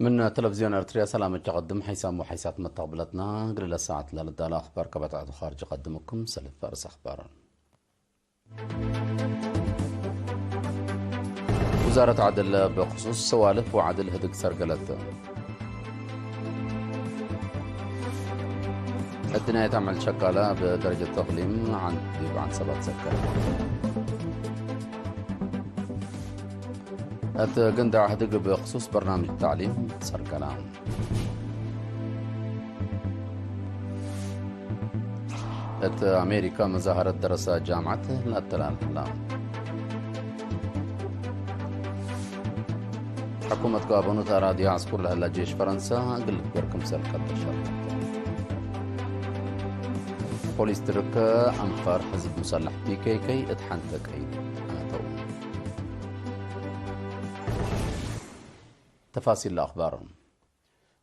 من تلفزيون ارتريا سلام تقدم حيسام وحيسات متقبلتنا قبل الساعة ثلاثة الأخبار كبتعد خارج أقدمكم سلف فارس أخبارا. وزارة عدل بخصوص سوالف وعدل هدق سرقلت. الدنيا تعمل شكالة بدرجة تقليم عن 7 سكر. قندع هدق بخصوص برنامج التعليم سرقلان. أمريكا مظاهرة دراسة جامعة الأتلال. حكومة كابون تراضي عسكر لها جيش فرنسا قلت بركم سلقة الشرق. بوليس ترك أنفار حزب مسلح PKK اتحنتك أيضا. تفاصيل الأخبار.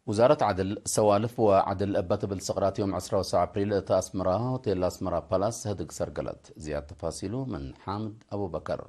وزارة عدل سوالف وعدل باتبل صغرات يوم 10 أبريل تأسمرا هوتيل أسمرا بالاس هدق سرقلت. زيادة تفاصيله من حامد أبو بكر.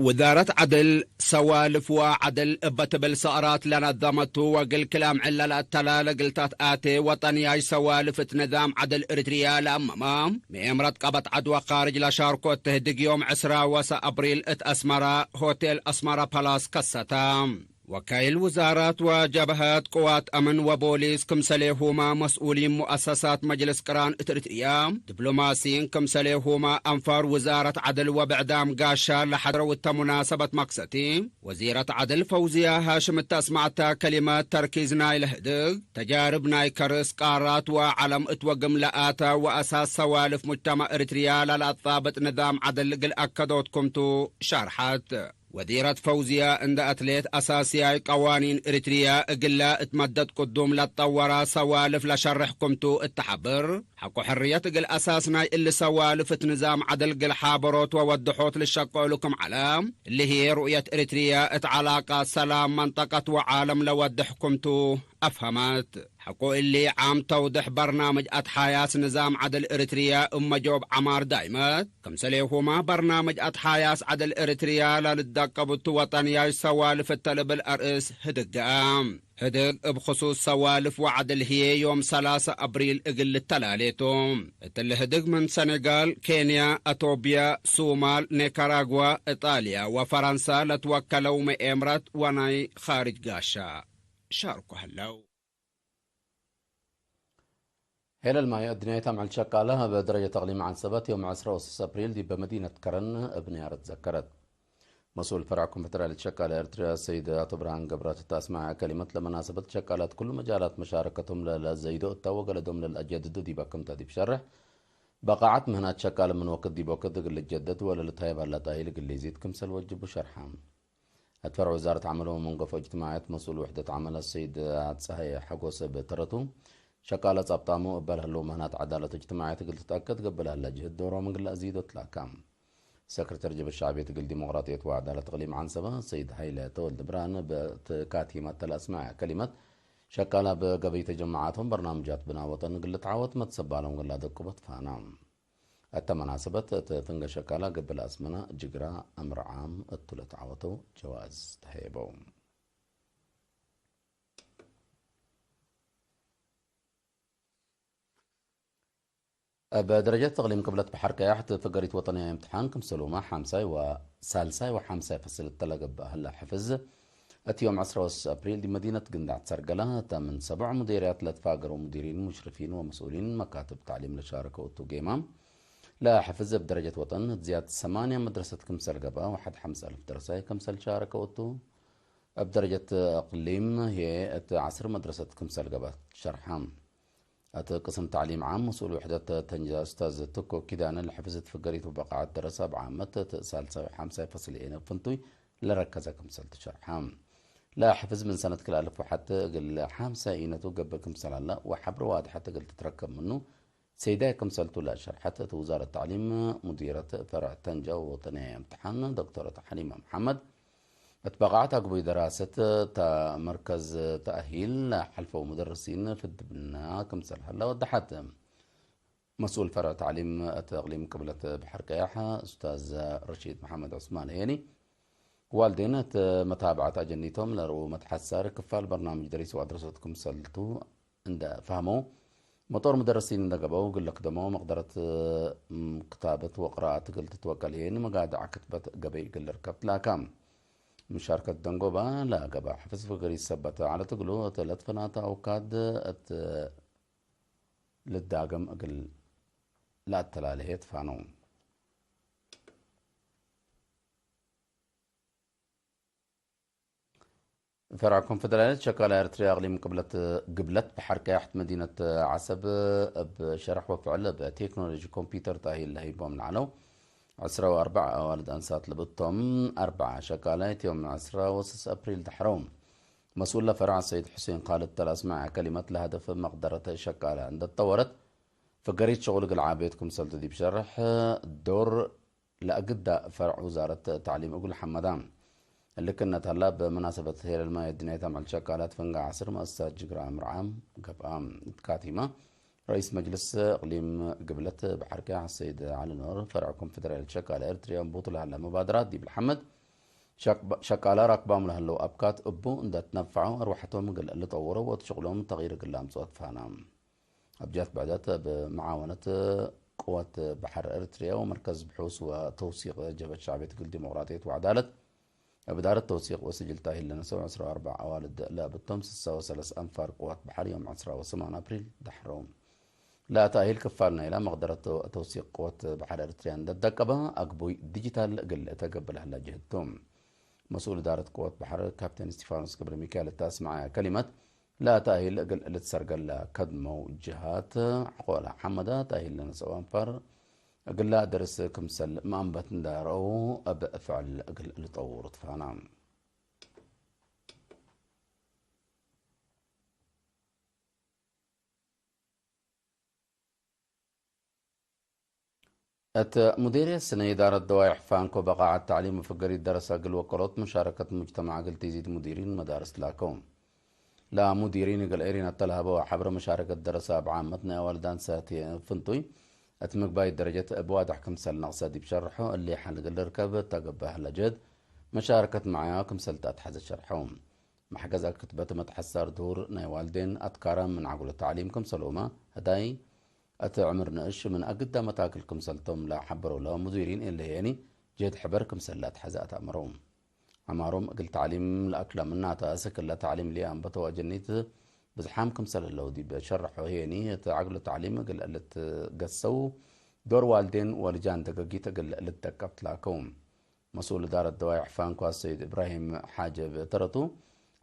وزارة عدل سوالف وعدل بتبل سقرات لنظمته وقل كلام علل التلال قلتات آتي وطنياي سوالف نظام عدل إريتريا لأمام مئمرت قبط عدوى خارج لشاركو تهدق يوم 10 أبريل أسمرا هوتيل أسمرا بالاس كستام. وكيل وزارات وجبهات قوات أمن وبوليس كمسليهما مسؤولين مؤسسات مجلس قران إتريتريا دبلوماسيين كمسليهما أنفار وزارة عدل وبعدام قاشا لحضروا التمناسبة مقصتي. وزيرة عدل فوزية هاشم التسمعتا كلمات تركيزنا الهدق تجاربنا كرس قارات وعلم اتوقم لآتا وأساس سوالف مجتمع إريتريا للأطابط نظام عدل قل أكدوت كمتو شرحت. وزيرة فوزية عند أتليت أساسية قوانين إريتريا إقلا اتمدد قدوم لتطورا سوالف لشرحكمتو التحبر حقو حرية قل أساسنا اللي سوالف نظام عدل قل حابروت ووضحوت للشقو لكم علام اللي هي رؤية إريتريا اتعلاقة سلام منطقة وعالم لوضحكمتو أفهمت. حقو اللي عام توضح برنامج أتحياس نظام عدل إريتريا جوب عمار دايمات كمسليهما برنامج أتحياس عدل إريتريا للدقبت وطنياي سوالف التلب الأرئيس هدق بخصوص سوالف وعدل هي يوم 3 أبريل إقل التلاليتهم الهدق من سنغال كينيا أثيوبيا صومال نيكاراغوا إيطاليا وفرنسا لتوكلوا مئمرت وناي خارج غاشا شاركوا هلو. هلا المايا الدنيا تعمل شكالة بدرجة تقليم عن 7 يوم 10 أبريل دي بمدينة كرن بنيارة تذكرت. مسؤول فرع كونفدرالية شكالة إرتريا السيد برهان قبرات تسمع كلمة لمناسبة شكالات كل مجالات مشاركتهم للزيدو التوقع لدهم للأجدد دي بكم تدي بشرح بقاعات مهنات شكالة من وقت دي بوقت قل الجدد ولا لتهيب هلا تاهيل قل يزيد كمسل وجب شرحهم. أتفرع وزارة عمل ومنقف اجتماعات مسؤول وحدة عمل السيد عدسهي حقوس بترتو شكالة صبطامو قبلها له مهنات عدالة اجتماعية قلت تتأكد قبلها اللجهة الدورة من قل أزيد وتلاكام. سكرتير جبهة الشعبية تقول ديمقراطية وعدالة تقليم عنصبة سيد هايلة تولد بران بكاتيمة الأسماء كلمة شكالة بقبية جماعاتهم برنامجات بنا وطن قلت عاوت ما تسبالهم قلت دقبت فانام. التمناسبة تنقى شكالة قبل أسمنا جقرا أمر عام التلت عاوتو جواز تهيبهم. بدرجة تقليم قبلت بحر كياح فقريت وطنية امتحان كم سلومة حامساي وسالساي وحامساي فصل التلقى بأهلا حفز يوم 10 أبريل دي مدينة قندع تسرقلها من 7 مديريات لتفاقر ومديرين ومشرفين ومسؤولين مكاتب تعليم لشاركة وتوقيمام لا حفز بدرجة وطن زيادة 8 مدرسة كمسل قبا وحد 5000 درسة كمسل شاركة وتو بدرجة أقليم هي 10 مدرسة كمسل قبا شرحام قسم تعليم عام مسؤول وحدة تنجا أستاذ تكو كده أنا اللي حفظت في قرية وبقعات دراسة بعامة سالسة وحامسة فصلين فنتوي لركزة كمسل شرحام. لا حفظ من سنة كل ألف وحتى قل حامسة إينتو قبل كمسل لا وحبر واحد حتى قل تتركب منه سيدا كمسلتو لا شرحت وزارة التعليم مديرة فرع تنجا وطنية امتحان دكتورة حليمة محمد اتبقعت عقب دراسة مركز تأهيل حلفة ومدرسين في الدبنا كمسل هلا وضحت مسؤول فرع تعليم التقليم قبلة بحر كياحة أستاذ رشيد محمد عثمان يعني والدين متابعة أجنيتهم لرو متحسر كفال برنامج دريس وأدرسوتكم سلتو عند فهموا مطور مدرسين دقبوا قل لك دمو مقدرة كتابة وقراءة قلت توكلين مقاد عكتبت قبي قل ركبت لا كام مشاركة دنقوبا لا قبا حفظ فقري سبت على تقلو تلت فناتا أو كاد للداقم أقل لا التلاليت فانو فرع كونفدرالية شكال إرتريا أغليم قبلت بحركة تحت مدينة عسب بشرح وفعل بتكنولوجي كمبيوتر تاهي اللي هي بوم العلو 14 والد أنسات لبطم 4 شكالات يوم 10 أبريل دحروم مسؤول فرع السيد حسين قال التلاس مع كلمة لهدف مقدرة شكالة عند تطورت فقريت شغل العابيتكم سلت دي بشرح الدور لأقد فرع وزارة التعليم أقول حمدان اللي كنا هلا بمناسبة هير الماء الدنيا تعمل شكالات فنقع عصر مؤسسة جقرا مرعام قبام كاتمة رئيس مجلس إقليم قبلت بحركة السيد علي نور فرع كونفدرالية شكالة إرتريا بوطلة على مبادرات دي بالحمد شكالة راكبام لهلو أبكات أبو إن تنفعوا أروحتهم قل اللي طوروا وتشغلهم تغيير قلام صوت فانام أبجات بعدات بمعاونة قوات بحر إرتريا ومركز بحوث وتوثيق جبهة شعبية الديمقراطية وعدالة بدار التوثيق وسجل تاهيل لنا 4 أوالد لا بالتمس 3 أنفار قوات بحر يوم 8 أبريل دحروم لا تأهيل كفالنا إلى مقدرة توثيق قوات بحر إرتريان دقبها أقبوي ديجيتال قل تقبل هلا جهتهم مسؤول إدارة قوات بحر كابتن ستيفانوس كبر ميكال التاسمع كلمة لا تأهيل قل لتسرقل كدمو جهات حقولا حمدا تأهيل لنا 7 أنفار أقل لا درس كمسل ما أنبتن دارو أفعل أقل لطور فانا مديرية السنة إدارة دوائح فانكو بقاعة التعليم وفقري الدرس أقل وقرط مشاركة مجتمع أقل تزيد مديرين مدارس لاكوم لا مديرين أقل إيرين التلهبة وحبر مشاركة درسة بعامتنا والدان ساتي فنتوي أتمك باي درجة أبواد أحكم سل نقصة دي بشرحه اللي حلق الركب تقبه لجد مشاركة معاكم سلت أتحز شرحهم محجزة كتبت متحسر دور ناي والدين أتكارم من عقل تعليمكم سلومة هداي أتعمر نقش من أقدام متاكلكم سلتم لا حبروا لا مديرين اللي يعني جيت حبركم سلات حزات أمرهم عمارهم قل تعليم الأكل منا تأسك لا تعليم لي أنبتوا أجنيت بزحامكم سل اللو دي بشرحوا هيني تعقل تعليم قل قلت قصوا دور والدين ولجان دقيقة قل قلت دقبت لكم مسؤول إدارة دوائح فانكو السيد إبراهيم حاجب ترطو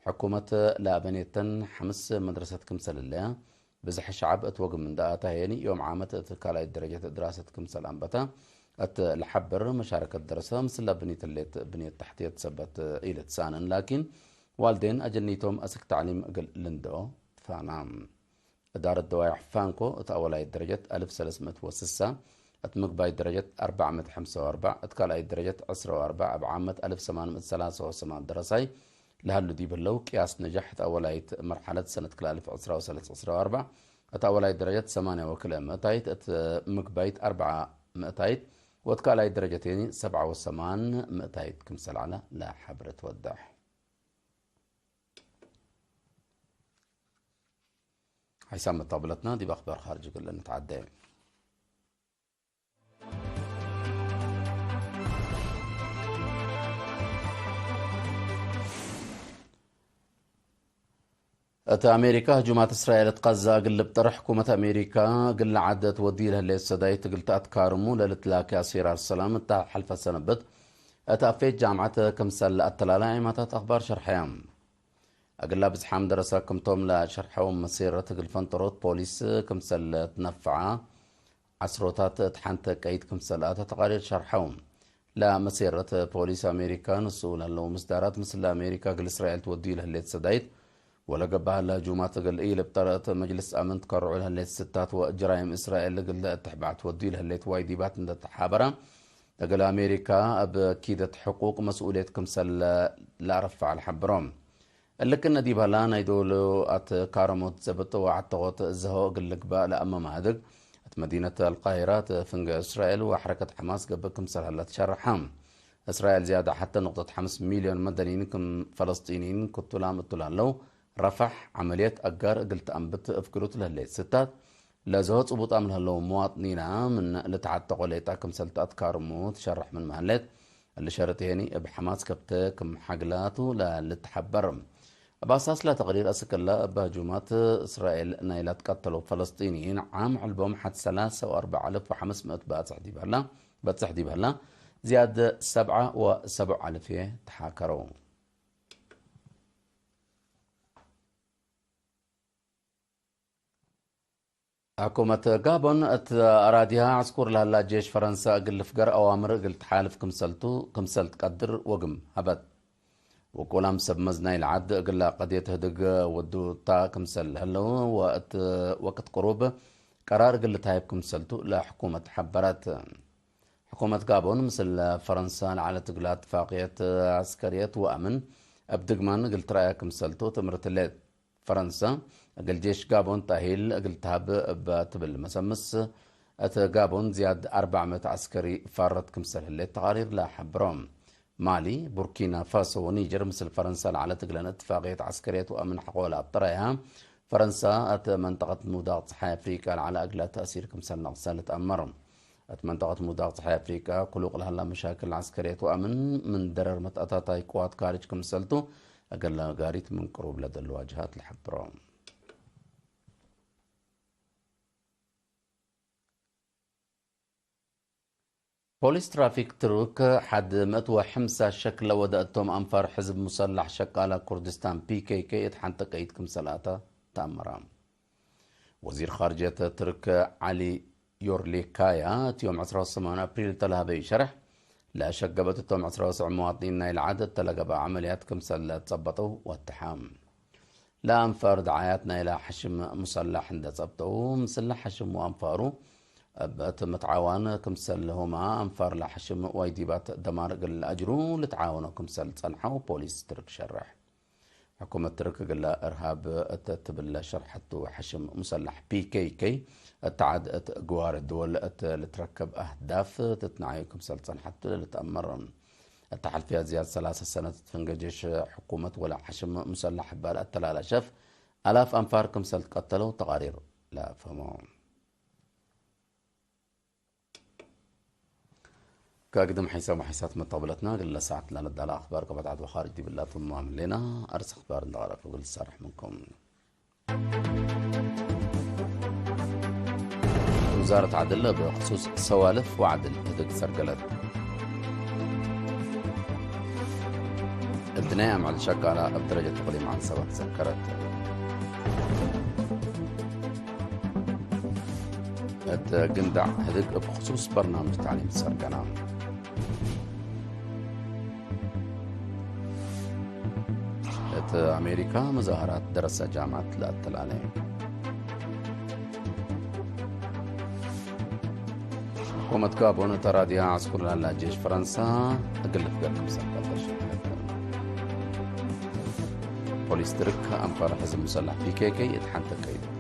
حكومة لا بنيتن حمس مدرستكم سل الله بزح شعب أتوقع من دقاتها هيني يوم عامة كالا درجة دراستكم سل أنبتا لحبر مشاركة دراسة مثل بنية الليت بنية تحتية تثبت إلى تسانن لكن والدين أجنيتهم أسك تعليم أقل لندو فنعم إدارة دوائح فانكو تأولاي درجة 1306 أتمك باي درجة 445 أتكال أي درجة 14 بعامة 1883 دراسي لهالو دي بلو قياس نجحت أولاي مرحلة سنة كلا 1904 أتأولاي درجة 8 وكلا مئتايت أتمك بايت 4 مئتايت واتكال أي درجتين 7 مئتايت كمسل على لا حبر تودح حيسام طابلتنا دي بأخبار خارج كلنا نتعدى أمريكا هجومات إسرائيل تقزا قلب طرح حكومة أمريكا قل عدت وديلها اللي السدايت قلت أتكارمو للتلاك أسير السلام تا حلفة سنبت أتأفيت جامعة كمسل التلالة ماتت أخبار شرحيام أقل بزحام درسة كمتوم لا شرحهم مسيرة الفنطروت بوليس كمسل تنفعة عسروتات تحنت كيد كمسلات تقارير شرحهم لا مسيرة بوليس أمريكا نسول هلو مصدارات مثل أمريكا قل إسرائيل توديلها اللي السدايت ولا قبها الهجومات قل إيه بطريقة مجلس أمن تقرعوا لها اللي الستات وجرائم إسرائيل قل تحبعت ودي لها اللي توايديبات من التحابرة تقل أمريكا بكيدة حقوق مسؤوليتكم سل لا رفع الحبرام اللي كنا ديبها لانا يدولوا كارموت زبطوا وعطوات الزهو قل لك بقى لأمام هذا مدينة القاهرة فنج إسرائيل وحركة حماس قبلكم سل هلا تشرحهم إسرائيل زيادة حتى نقطة 5 مليون مدنيين كم فلسطينيين كتلام التلالو رفح عملية أجار قلت أنبت أفكروت لهالليل ستات لازهوت صبوط أمل هلو مواطنينا من اللي تعتقوا ليتا كم سلطات كارموت شرح من مهلت اللي شرطيني بحماس كم حقلاته للي تحبرم بأساس لا تقرير أسكلا بهجومات إسرائيل نايلات قتلوا فلسطينيين عام علبهم حد 3,4,500 باتسحدي بهلا زيادة 7,700 تحاكروا. حكومة غابون أراديها عسكر لها جيش فرنسا قل فقر أوامر قل تحالف كمسلت قدر وقم هبت وكلام سب مزناي العد قل قضية هدق ودو تا كمسل هلو وقت قروب قرار قل تايب كمسلتو لحكومة حبرات حكومة غابون مثل فرنسا على تقلات اتفاقية عسكرية وأمن أبدقمان قلت رأيك مسلتو تمرت الليل فرنسا قل جيش غابون تاهيل قل تهب بتبل مسمس غابون زياد 400 عسكري فارت كمسل الليل تقارير لا حبرام مالي بوركينا فاسو ونيجر مثل فرنسا على تقلان اتفاقية عسكرية وأمن حقولا بطريها فرنسا منطقة مودات صحي أفريقيا على أقل تأثير كمسل نغسالة أمرم منطقة مودات صحي أفريقيا كلوق لها مشاكل عسكرية وأمن من درر متأتاتا يقوات كارج كمسلتو أقل قاريت من قروب لدى الواجهات الحبرام بوليس ترافيك ترك حد متوى حمسة شكل ودأتهم أنفار حزب مسلح شكالة كردستان PKK اتحنت قيد كمسلاتا تأمرام وزير خارجية ترك علي يورليكايا يوم 18 أبريل تلها بشرح لا شك قبتهم 19 مواطنين نايل عدد تلقى عمليات كمسلة تثبطوا والتحام لا أنفار دعاياتنا إلى حشم مسلح عند تثبطوا مسلح حشم وأنفاره متعاون كمسل هما أنفار لحشم وايديبات دمار قل أجرو لتعاونوا كمسل صنحوا بوليس ترك شرح حكومة ترك قل إرهاب تبل شرحته حشم مسلح PKK تعد قوار الدول لتركب أهداف تتنعي كمسل صنحته لتأمر التحل فيها زيادة 3 سنة تفنجيش حكومة ولا حشم مسلح بالأتلا شف ألاف أنفار كمسل قتلوا تقارير لا فهموا كاقدم حيسا وحيسات مطابلتنا قل ساعة لنا الدالة أخبار قبعد عدو خارج دي بالله ثم عملنا أرس أخبار نغرف وقل السارح منكم وزارة عدل بخصوص سوالف وعدل هدق سرقلت ابتناء مع الشك على بدرجة تقليم عن سبب سكرت قندع هدق بخصوص برنامج تعليم السرقنا أمريكا مظاهرات درس جامعة الأتلانة حكومة غابون تراديها عسكر على جيش فرنسا أقل فقركم سنة بوليس ترك أنفار حزب مسلح PKK اتحنت كيد